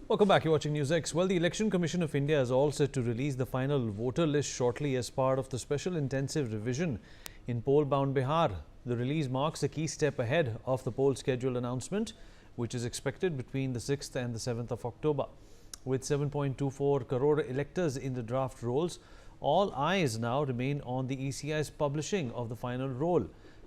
Welcome back. You're watching NewsX. Well, the Election Commission of India is all set to release the final voter list shortly as part of the special intensive revision in poll-bound Bihar. The release marks a key step ahead of the poll schedule announcement, which is expected between the 6th and the 7th of October. With 7.24 crore electors in the draft rolls, all eyes now remain on the ECI's publishing of the final roll.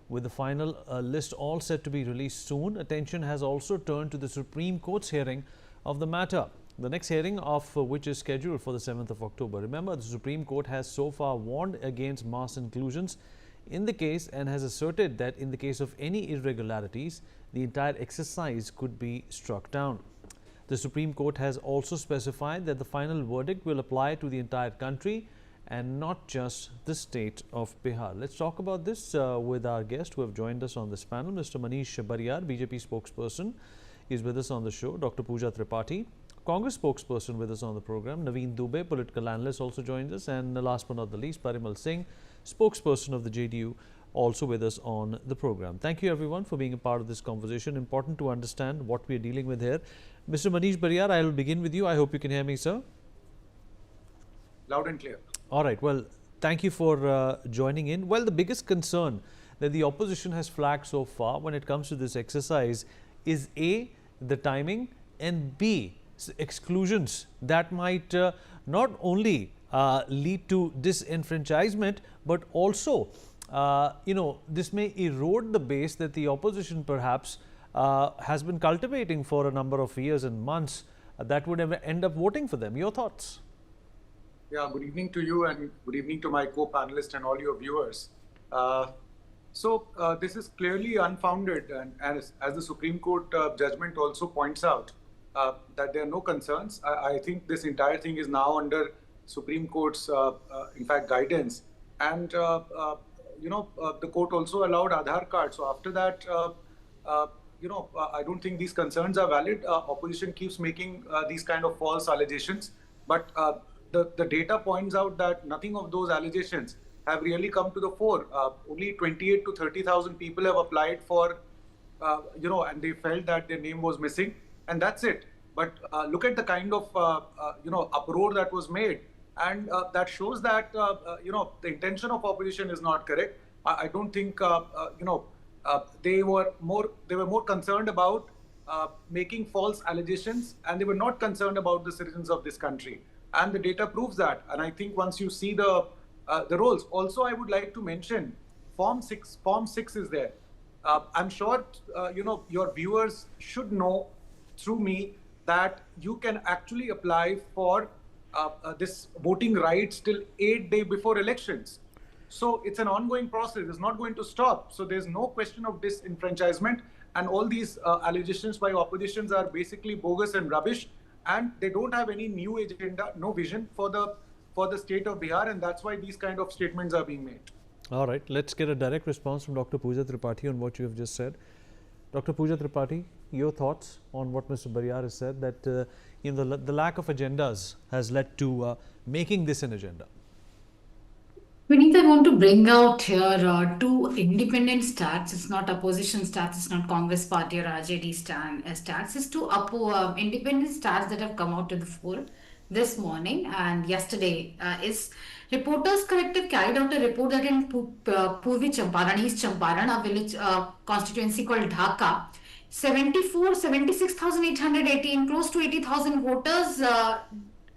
With the final list all set to be released soon, attention has also turned to the Supreme Court's hearing of the matter. The next hearing of which is scheduled for the 7th of October. Remember, the Supreme Court has so far warned against mass inclusions in the case and has asserted that in the case of any irregularities, the entire exercise could be struck down. The Supreme Court has also specified that the final verdict will apply to the entire country and not just the state of Bihar. Let's talk about this with our guest who have joined us on this panel, Mr. Manish Bariyar, BJP spokesperson. He's with us on the show. Dr. Pooja Tripathi, Congress spokesperson, with us on the program. Naveen Dubey, political analyst, also joins us. And last but not the least, Parimal Singh, spokesperson of the JDU, also with us on the program. Thank you everyone for being a part of this conversation. Important to understand what we are dealing with here. Mr. Manish Bariyar, I will begin with you. I hope you can hear me, sir. Loud and clear. All right. Well, thank you for joining in. Well, the biggest concern that the opposition has flagged so far when it comes to this exercise is A, the timing, and B, exclusions that might not only lead to disenfranchisement, but also, this may erode the base that the opposition perhaps has been cultivating for a number of years and months that would end up voting for them. Your thoughts? Yeah, good evening to you and good evening to my co-panelists and all your viewers. So this is clearly unfounded, and as the Supreme Court judgment also points out, that there are no concerns. I think this entire thing is now under Supreme Court's, in fact, guidance. And, the court also allowed Aadhaar card. So after that, I don't think these concerns are valid. Opposition keeps making these kind of false allegations. But the data points out that nothing of those allegations have really come to the fore. Only 28 to 30,000 people have applied for, and they felt that their name was missing, and that's it. But look at the kind of, uproar that was made, and that shows that, the intention of opposition is not correct. I don't think, they were more concerned about making false allegations, and they were not concerned about the citizens of this country. And the data proves that. And I think once you see the rolls. Also, I would like to mention Form 6. Form 6 is there. I'm sure, your viewers should know through me that you can actually apply for this voting rights till 8 days before elections. So it's an ongoing process. It's not going to stop. So there's no question of disenfranchisement. And all these allegations by oppositions are basically bogus and rubbish. And they don't have any new agenda, no vision for the state of Bihar, and that's why these kind of statements are being made. All right, let's get a direct response from Dr. Pooja Tripathi on what you have just said. Dr. Pooja Tripathi, your thoughts on what Mr. Bariyar has said, that the lack of agendas has led to making this an agenda. Vineet, I want to bring out here two independent stats. It's not opposition stats, it's not Congress Party or RJD stats. It's two independent stats that have come out to the fore this morning and yesterday. Is Reporters Collective carried out a report that in Purvi Champaran, East Champaran, a village constituency called Dhaka, 76,818, close to 80,000 voters,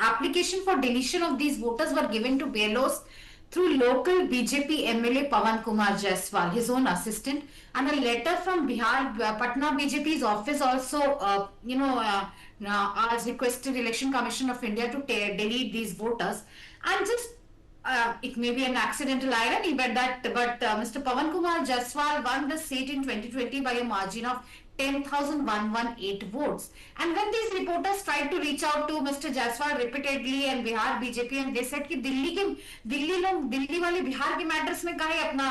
application for deletion of these voters were given to BLOs through local BJP MLA Pawan Kumar Jaiswal, his own assistant, and a letter from Bihar, Patna BJP's office also, has requested Election Commission of India to delete these voters. And just, it may be an accidental irony, but Mr. Pawan Kumar Jaiswal won the seat in 2020 by a margin of 10,118 votes. And when these reporters tried to reach out to Mr. Jaiswal repeatedly and Bihar BJP, and they said कि दिल्ली वाले बिहार के matters में काहे अपना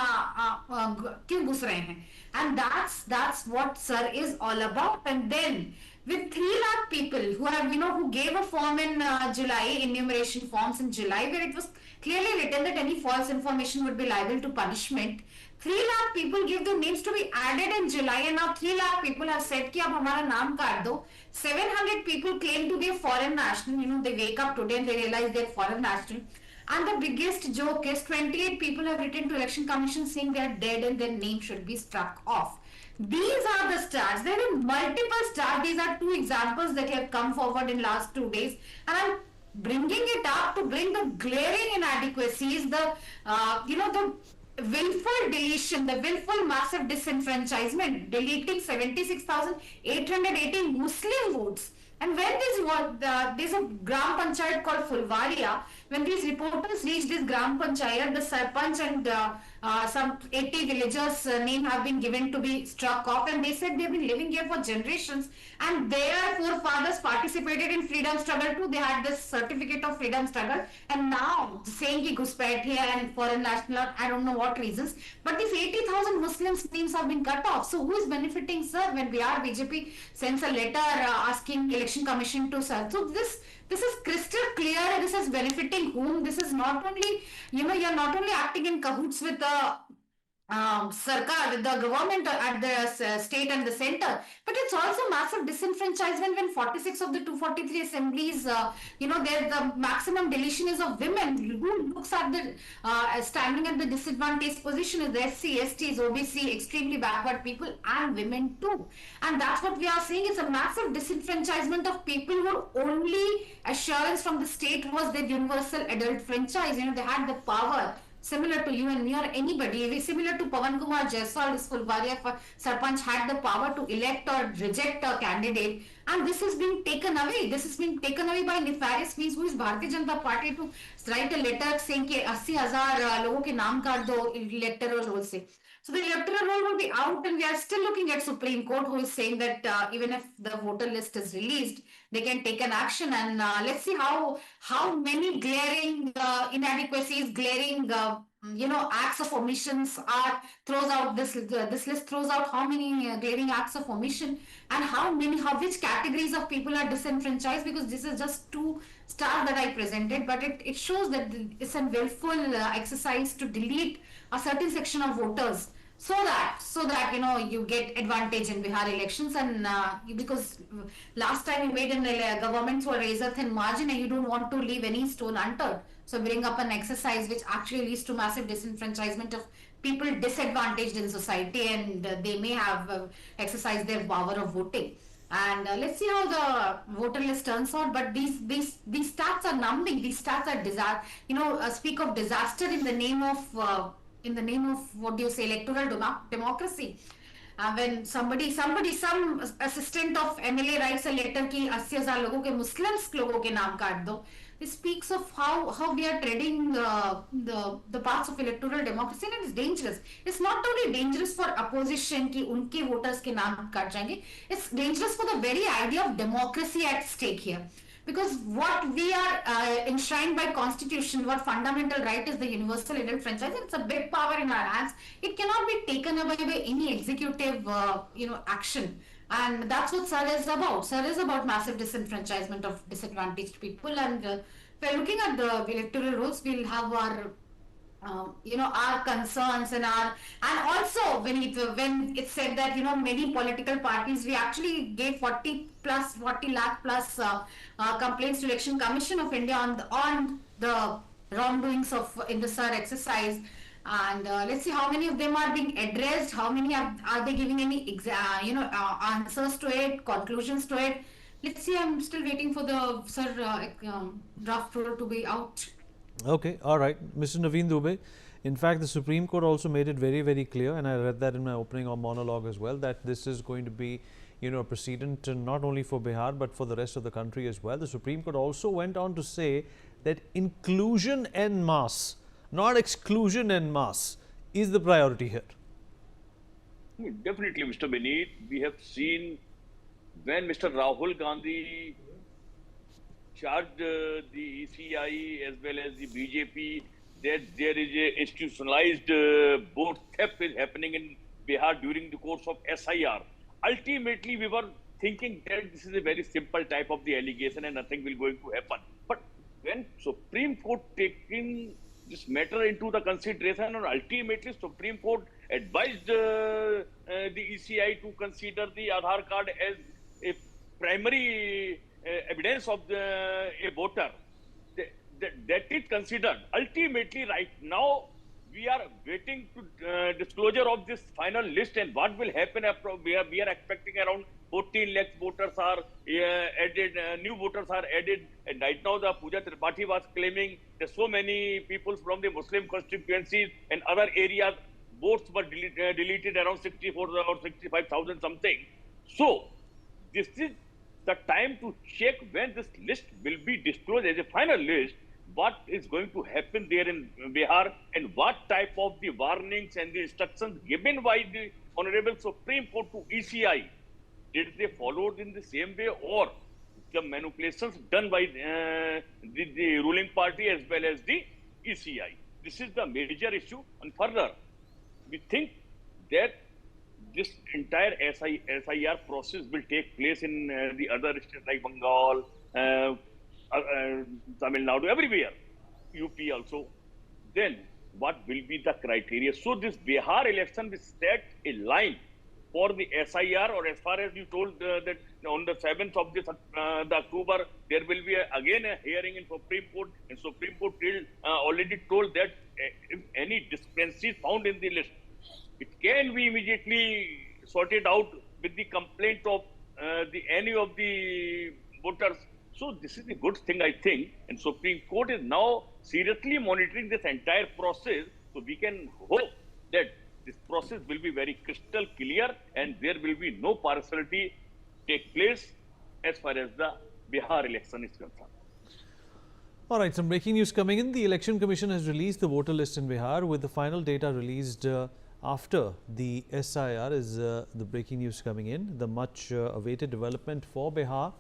क्यों घुस रहे हैं? And that's what sir is all about. And then with 3 lakh people who have, who gave a form in July, enumeration forms in July, where it was clearly written that any false information would be liable to punishment. 3 lakh people give their names to be added in July, and now 3 lakh people have said कि अब हमारा नाम काट दो. 700 people claim to be a foreign national. You know, they wake up today and they realize they're foreign national. And the biggest joke is 28 people have written to Election Commission saying they are dead and their name should be struck off. These are the stats. There are multiple stats. These are two examples that have come forward in last 2 days, and I'm bringing it up to bring the glaring inadequacies, the the willful deletion, the willful massive disenfranchisement, deleting 76,818 Muslim votes. And when there's a Gram Panchayat called Fulvaria, when these reporters reached this Gram Panchayat, the Sarpanch and some 80 villagers' name have been given to be struck off, and they said they've been living here for generations and their forefathers participated in freedom struggle too. They had this certificate of freedom struggle, and now saying he Guspet here and foreign national, I don't know what reasons, but these 80,000 Muslims' names have been cut off. So who is benefiting, sir, when Bihar BJP sends a letter asking Election Commission to serve? So this is crystal clear. This is benefiting whom? This is not only, you're not only acting in cahoots with the Sarkar, with the government at the state and the center, but it's also massive disenfranchisement when 46 of the 243 assemblies, there the maximum deletion is of women. Who looks at the standing at the disadvantaged position is the SC, STs, OBC, extremely backward people, and women too. And that's what we are saying. It's a massive disenfranchisement of people who only assurance from the state was their universal adult franchise. They had the power. Similar to you and me or anybody, similar to Pawan Kumar Jaiswal, this Fulvaria Sarpanch had the power to elect or reject a candidate, and this is being taken away. This is being taken away by nefarious means. Who is Bharatiya Janata Party to write a letter saying कि 80,000 लोगों के नाम काट दो electoral roll से. So the electoral roll will be out, and we are still looking at Supreme Court, who is saying that even if the voter list is released, they can take an action. And let's see how many glaring inadequacies, glaring acts of omissions are throws out. This list throws out how many glaring acts of omission and which categories of people are disenfranchised, because this is just two stars that I presented, but it shows that it's a willful exercise to delete a certain section of voters so that you get advantage in Bihar elections. And because last time you made in the governments were razor thin margin, and you don't want to leave any stone unturned, so bring up an exercise which actually leads to massive disenfranchisement of people disadvantaged in society, and they may have exercised their power of voting. And let's see how the voter list turns out. But these stats are numbing. These stats are disaster. Speak of disaster in the name of what do you say, electoral democracy. When some assistant of MLA writes a letter कि 80,000 लोगों के Muslims लोगों के नाम काट दो. This speaks of how we are treading the paths of electoral democracy, and it's dangerous. It's not only dangerous for opposition कि उनके voters के नाम काट जाएंगे. It's dangerous for the very idea of democracy at stake here. Because what we are enshrined by constitution, what fundamental right is the universal adult franchise, it's a big power in our hands. It cannot be taken away by any executive action. And that's what SIR is about. SIR is about massive disenfranchisement of disadvantaged people. And we're looking at the electoral rolls. We'll have our our concerns and also when it said that many political parties, we actually gave 40 lakh plus complaints to Election Commission of India on the wrongdoings in the SIR exercise. And let's see how many of them are being addressed, how many are they giving any answers to it, conclusions to it. Let's see. I'm still waiting for the SIR draft rule to be out. Okay, all right. Mr. Naveen Dubey, in fact, the Supreme Court also made it very, very clear, and I read that in my opening monologue as well, that this is going to be, a precedent not only for Bihar, but for the rest of the country as well. The Supreme Court also went on to say that inclusion en masse, not exclusion en masse, is the priority here. Definitely, Mr. Beneet. We have seen when Mr. Rahul Gandhi charged the ECI as well as the BJP that there is a institutionalized vote theft is happening in Bihar during the course of SIR. Ultimately, we were thinking that this is a very simple type of the allegation and nothing will going to happen. But when Supreme Court taking this matter into the consideration, and ultimately Supreme Court advised the ECI to consider the Aadhaar card as a primary evidence of a voter. That is considered. Ultimately, right now, we are waiting to disclosure of this final list and what will happen. We are expecting around 14 lakh voters are added, new voters are added. And right now, the Pooja Tripathi was claiming that so many people from the Muslim constituencies and other areas, votes were deleted around 64 or 65,000 something. So, this is the time to check when this list will be disclosed as a final list, what is going to happen there in Bihar and what type of the warnings and the instructions given by the Honorable Supreme Court to ECI. Did they follow it in the same way, or the manipulations done by the ruling party as well as the ECI? This is the major issue. And further, we think that this entire SIR process will take place in the other states like Bengal, Tamil Nadu, everywhere, UP also. Then what will be the criteria? So this Bihar election will set a line for the SIR, or as far as you told that on the 7th of the October, there will be again a hearing in Supreme Court, and Supreme Court already told that if any discrepancies found in the list, it can be immediately sorted out with the complaint of any of the voters. So this is a good thing, I think, and Supreme Court is now seriously monitoring this entire process. So we can hope that this process will be very crystal clear and there will be no partiality take place as far as the Bihar election is concerned. All right, some breaking news coming in. The Election Commission has released the voter list in Bihar, with the final data released after the SIR is the breaking news coming in. The much awaited development for Bihar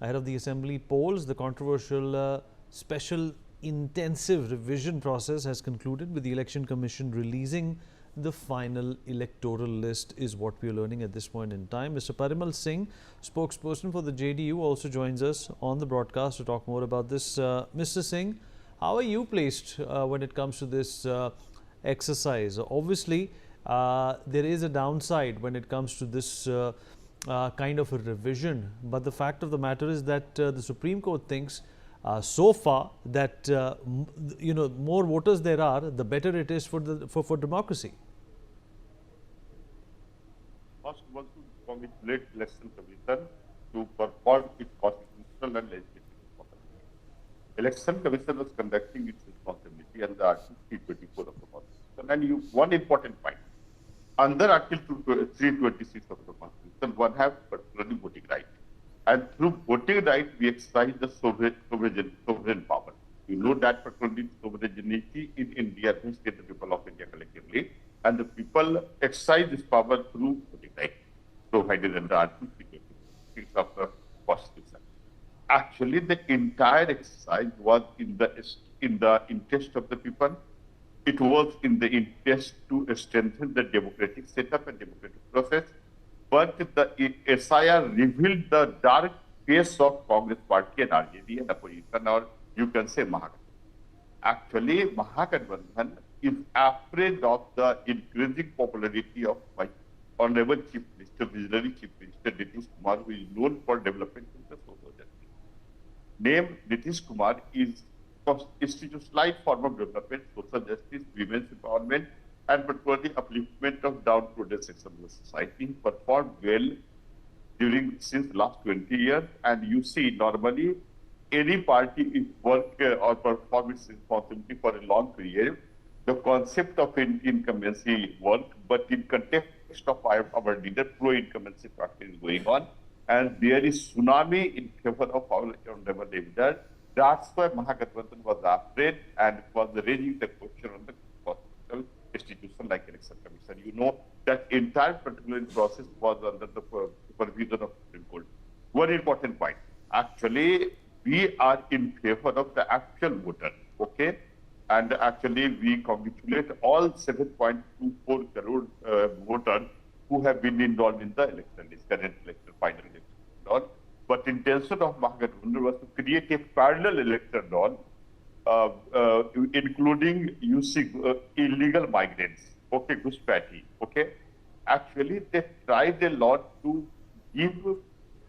ahead of the assembly polls. The controversial special intensive revision process has concluded, with the Election Commission releasing the final electoral list, is what we are learning at this point in time. Mr. Parimal Singh, spokesperson for the JDU, also joins us on the broadcast to talk more about this. Mr. Singh, how are you placed when it comes to this exercise? Obviously, there is a downside when it comes to this kind of a revision, but the fact of the matter is that the Supreme Court thinks so far that more voters there are, the better it is for democracy. First, we want to congratulate Election Commission to perform its constitutional and legislative responsibility. Election Commission was conducting its responsibility under Article 324 of the Constitution. And one important point, under Article 326 of the Constitution, one have particularly voting right. And through voting right, we exercise the sovereign power. You know that particularly sovereignty in India is the people of India collectively, and the people exercise this power through voting right, provided under Article 326 of the Constitution. Actually, the entire exercise was in the interest of the people. It was in the interest to strengthen the democratic setup and democratic process. But the SIR revealed the dark face of Congress Party and RJD and opposition, or you can say Mahagathbandhan. Actually, Mahagathbandhan is afraid of the increasing popularity of my Honorable Chief Minister, Visionary Chief Minister Nitish Kumar, who is known for development in the social justice. Name Nitish Kumar is institutionalized form of development, social justice, women's empowerment, and particularly upliftment of downtrodden sections of the society. He performed well since last 20 years, and you see normally any party is work or perform its responsibility for a long period. The concept of incumbency work, but in context of our leader, pro-incumbency practice is going on, and there is tsunami in favor of our honorable leader. That's why Mahagathbandhan was afraid and was raising the question on the constitutional institution like Election Commission. You know that entire particular process was under the supervision of Supreme Court. One important point, actually, we are in favor of the actual voter, okay? And actually, we congratulate all 7.24 crore voters who have been involved in the election, this current election, final election. But intention of Mahagathbandhan was to create a parallel election law, including using illegal migrants okay, Guspati, okay, actually they tried a lot to give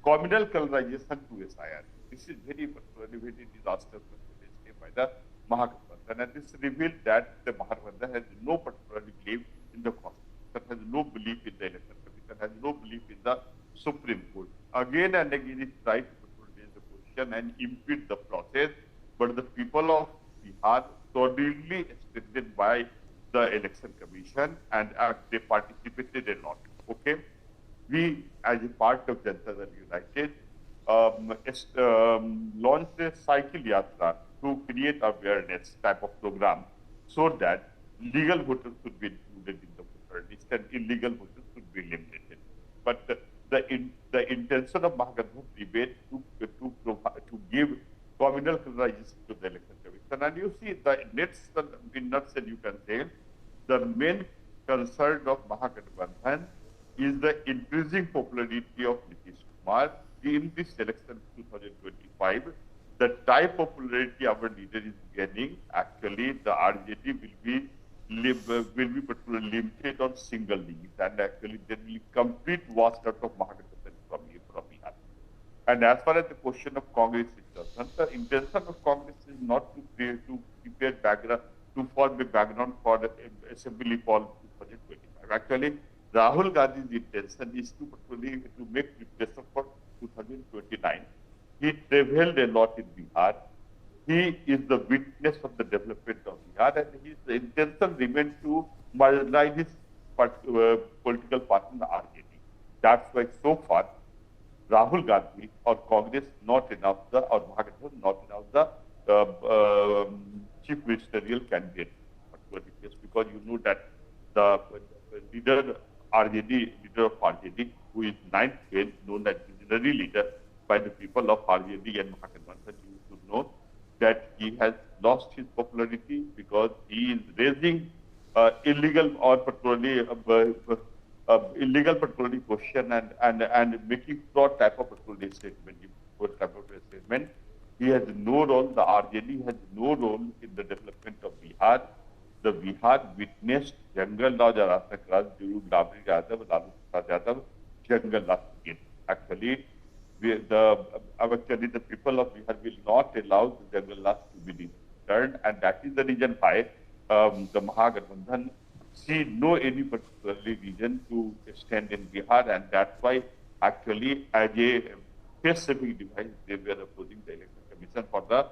communal colorization to SIR. This is very disastrous step by the Mahagathbandhan, and this revealed that the Mahagathbandhan has no particular belief in the Constitution, has no belief in the Election Commission, has no belief in the Supreme Court. Again and again it tried to raise the question and impede the process, but the people of Bihar solidly strengthened by the Election Commission, and they participated a lot. Okay, we, as a part of Janata Dal United, launched a cycle yatra to create awareness type of program, so that legal voters should be included in the voter list and illegal voters should be eliminated. But the intention of Mahagathbandhan debate to give communal colorization to the Election Commission, and you see the in nutshell you can say the main concern of Mahagathbandhan is the increasing popularity of Nitish Kumar in this election 2025. The type of popularity our leader is gaining, actually the RJD will be particularly limited on single digits, and actually there will be complete washed out of Mahagathbandhan from Bihar. And as far as the question of Congress is concerned, the intention of Congress is not to prepare background, to form a background for the assembly poll 2025. Actually, Rahul Gandhi's intention is to make preparation for 2029. He traveled a lot in Bihar. He is the witness of the development of Bihar, and his intention remains to marginalize his political partner RJD. That's why so far Rahul Gandhi or Congress not enough or Mahagathbandhan not enough the chief ministerial candidate, because you know that the leader of RJD, who is ninth failed, known as visionary leader by the people of RJD and Mahagathbandhan, you should know that he has lost his popularity because he is raising illegal or particularly question and making fraud type of particular statement. He has no role, the RJD has no role in the development of Bihar. The Bihar witnessed Jungle Raj during Lalu Prasad Yadav, Jungle Raj again. Actually, the people of Bihar will not allow the Jungle Raj to be returned, and that is the reason why the Mahagathbandhan see no any particular reason to stand in Bihar, and that's why actually as a face-saving device they were opposing the Election Commission for the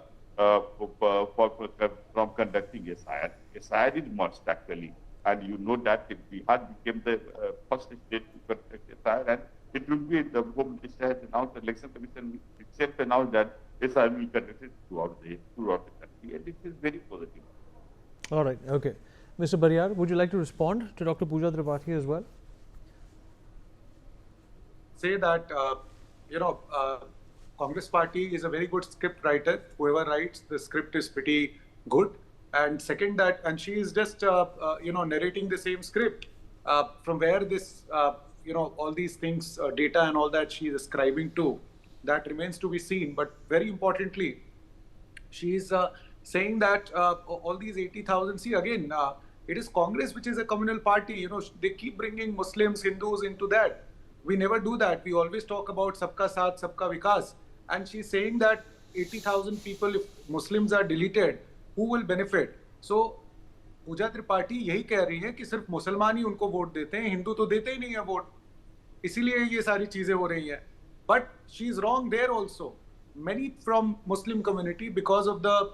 from conducting SIR. SIR is must actually, and you know that Bihar became the first state to conduct SIR, and it will be the Home Minister has announced, the Election Commission itself announced that SIR will be conducted throughout the country, and it is very positive. All right, okay. Mr. Bariyar, would you like to respond to Dr. Pooja Tripathi as well? Say that, Congress party is a very good script writer. Whoever writes the script is pretty good. And second that, and she is just, narrating the same script. From where this, all these things, data and all that she is ascribing to, that remains to be seen. But very importantly, she is saying that all these 80,000, see again, it is Congress which is a communal party. They keep bringing Muslims, Hindus into that. We never do that. We always talk about Sabka Saath, Sabka Vikas. And she's saying that 80,000 people, if Muslims are deleted, who will benefit? So, पूजा त्रिपाठी यही कह रही है कि सिर्फ मुसलमान ही उनको vote देते हैं, हिंदू तो देते ही नहीं है वोट, इसीलिए ये सारी चीजें हो रही हैं. But she is wrong there also. Many from Muslim community, because of the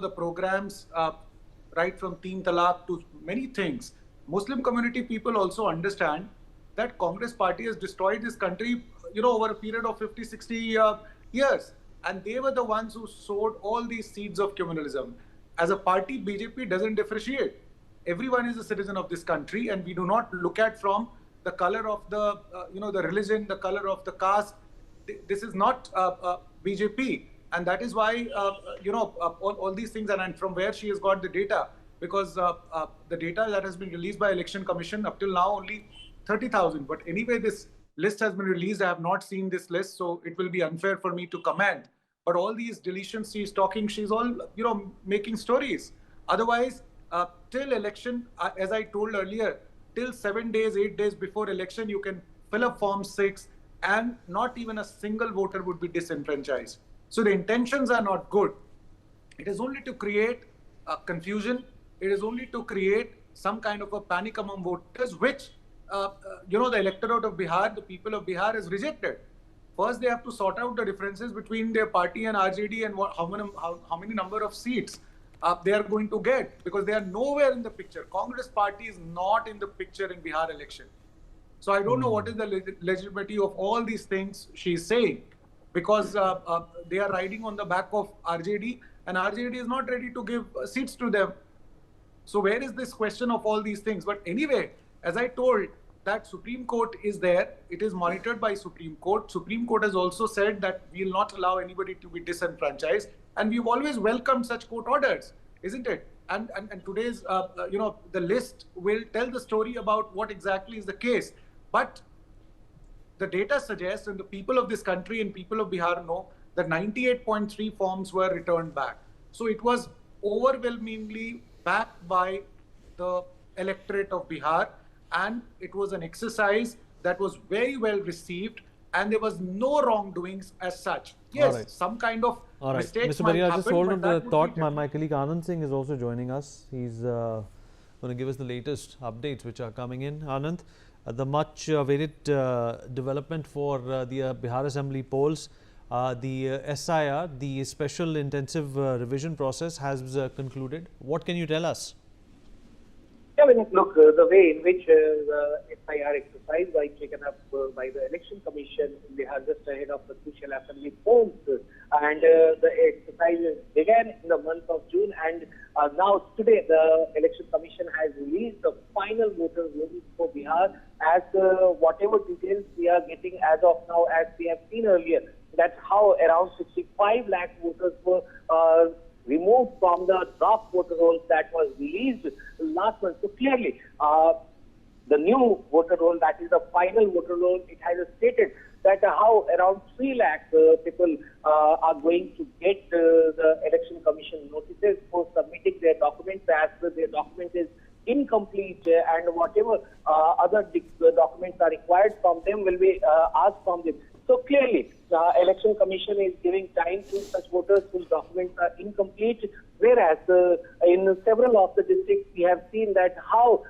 the programs right from Teen Talaq to many things, Muslim community people also understand that Congress party has destroyed this country, over a period of 50, 60 years. And they were the ones who sowed all these seeds of communalism. As a party, BJP doesn't differentiate. Everyone is a citizen of this country, and we do not look at from the color of the, the religion, the color of the caste. This is not BJP. And that is why, all these things, and from where she has got the data, because the data that has been released by Election Commission up till now only 30,000. But anyway, this list has been released. I have not seen this list, so it will be unfair for me to comment. But all these deletions she's talking, she's all, making stories. Otherwise, till election, as I told earlier, till 7 days, 8 days before election, you can fill up Form 6 and not even a single voter would be disenfranchised. So the intentions are not good. It is only to create confusion. It is only to create some kind of a panic among voters, which, the electorate of Bihar, the people of Bihar has rejected. First, they have to sort out the differences between their party and RJD and how many number of seats they are going to get, because they are nowhere in the picture. Congress party is not in the picture in Bihar election. So I don't know what is the legitimacy of all these things she's saying, because they are riding on the back of RJD, and RJD is not ready to give seats to them. So where is this question of all these things? But anyway, as I told, that Supreme Court is there. It is monitored by Supreme Court. Supreme Court has also said that we will not allow anybody to be disenfranchised. And we've always welcomed such court orders, isn't it? And today's, the list will tell the story about what exactly is the case. But the data suggests, and the people of this country and people of Bihar know, that 98.3 forms were returned back. So it was overwhelmingly backed by the electorate of Bihar, and it was an exercise that was very well received, and there was no wrongdoings as such. Yes, some kind of mistakes Mr. might Baria, happen, just hold but on that to would the thought. be My colleague Anand Singh is also joining us. He's going to give us the latest updates which are coming in. Anand, the much awaited development for the Bihar Assembly polls, the SIR, the Special Intensive Revision process has concluded. What can you tell us? Yeah, look, the way in which the SIR exercise was taken up by the Election Commission in Bihar just ahead of the crucial assembly polls, and the exercise began in the month of June, and now today the Election Commission has released the final voter list for Bihar. As whatever details we are getting as of now, as we have seen earlier, that's how around 65 lakh voters were removed from the draft voter rolls that was released last month. So clearly, the new voter roll, that is the final voter roll, it has stated that how around 3 lakh people are going to get the Election Commission notices for submitting their documents, as their document is incomplete, and whatever other documents are required from them will be asked from them. So clearly, the Election Commission is giving time to such voters whose documents are incomplete, whereas in several of the districts we have seen that how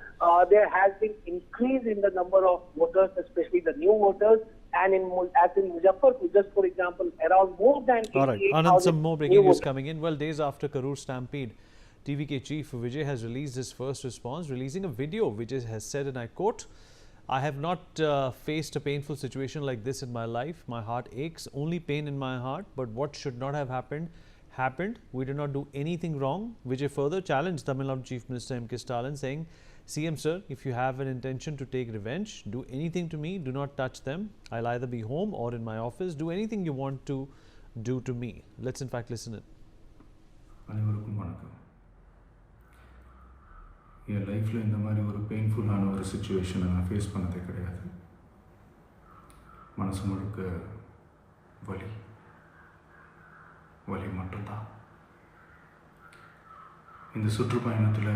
there has been increase in the number of voters, especially the new voters, and as in Muzaffarpur, just for example, around more than 88,000. All right, Anand, some more breaking news coming in. Well, days after Karur stampede, TVK chief Vijay has released his first response, releasing a video. Vijay has said, and I quote, "I have not faced a painful situation like this in my life. My heart aches, only pain in my heart. But what should not have happened, happened. We did not do anything wrong." Vijay further challenged Tamil Nadu Chief Minister M.K. Stalin, saying, "CM sir, if you have an intention to take revenge, do anything to me, do not touch them. I'll either be home or in my office. Do anything you want to do to me." Let's in fact listen it. அனைவருக்கும் வணக்கம். என் லைஃப்பில் இந்த மாதிரி ஒரு பெயின்ஃபுல்லான ஒரு சுச்சுவேஷனை நான் face பண்ணதே கிடையாது. மனசு முழுக்க வலி வலி மட்டும்தான். இந்த சுற்றுப்பயணத்தில்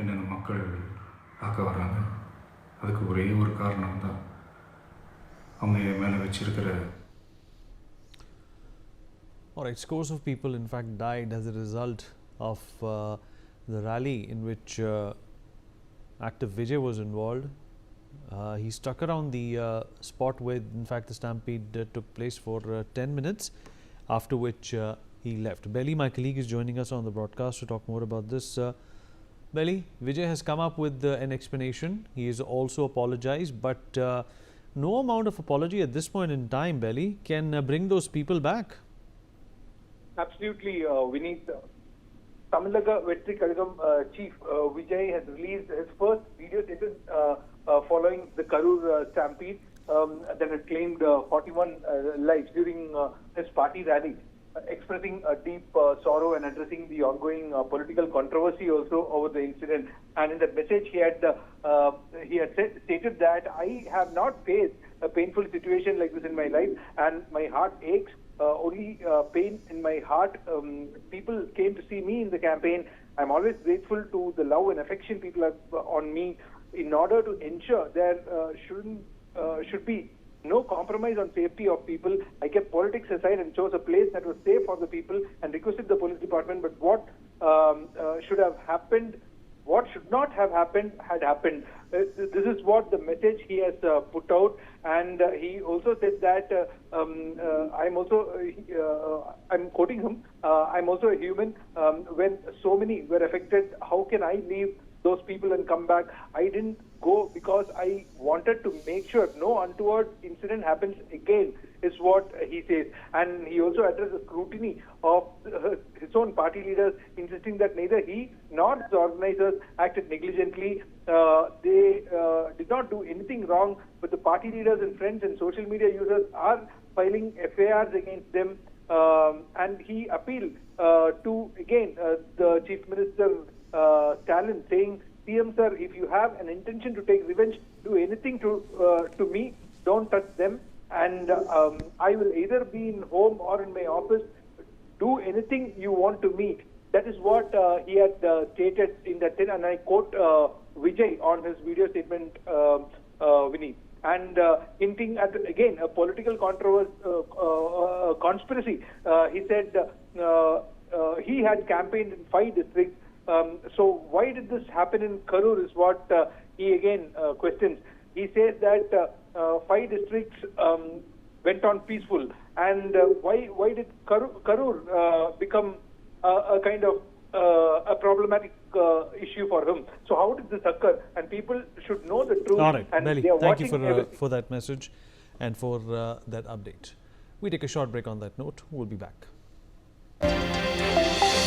என்னென்ன மக்கள் பார்க்க வராங்க, அதுக்கு ஒரே ஒரு காரணம் தான் அவங்க என் மேலே வச்சிருக்கிற. Alright, scores of people in fact died as a result of the rally in which actor Vijay was involved. He stuck around the spot where in fact the stampede took place for 10 minutes, after which he left. Belly, my colleague, is joining us on the broadcast to talk more about this. Belly, Vijay has come up with an explanation. He has also apologized, but no amount of apology at this point in time, Belly, can bring those people back. Absolutely, Vineet. Tamilnaga Vetri Kazhagam Chief Vijay has released his first video statement following the Karur stampede that had claimed 41 lives during his party rally, expressing a deep sorrow and addressing the ongoing political controversy also over the incident. And in that message, he had stated that I have not faced a painful situation like this in my life, and my heart aches. Only pain in my heart. People came to see me in the campaign, I'm always grateful to the love and affection people have on me in order to ensure there should be no compromise on safety of people. I kept politics aside and chose a place that was safe for the people and requested the police department. But what should have happened, what should not have happened, had happened. This is what the message he has put out, and he also said that I'm quoting him. I'm also a human. When so many were affected, how can I leave those people and come back? I didn't go because I wanted to make sure no untoward incident happens again, is what he says. And he also addressed the scrutiny of his own party leaders, insisting that neither he nor his organizers acted negligently. They did not do anything wrong, but the party leaders and friends and social media users are filing FIRs against them. And he appealed to, again, the Chief Minister Stalin, saying, CM sir, if you have an intention to take revenge, do anything to me, don't touch them. And I will either be in home or in my office. Do anything you want to me. That is what he had stated in that, and I quote Vijay on his video statement, Vinny. And hinting at, again, a political conspiracy. He said he had campaigned in 5 districts. So why did this happen in Karur is what he again questions. He says that 5 districts went on peaceful, and why did Karur become a kind of a problematic issue for him? So how did this occur? And people should know the truth. All right, and Belly, they are thank you watching for that message and for that update. We take a short break on that note. We'll be back.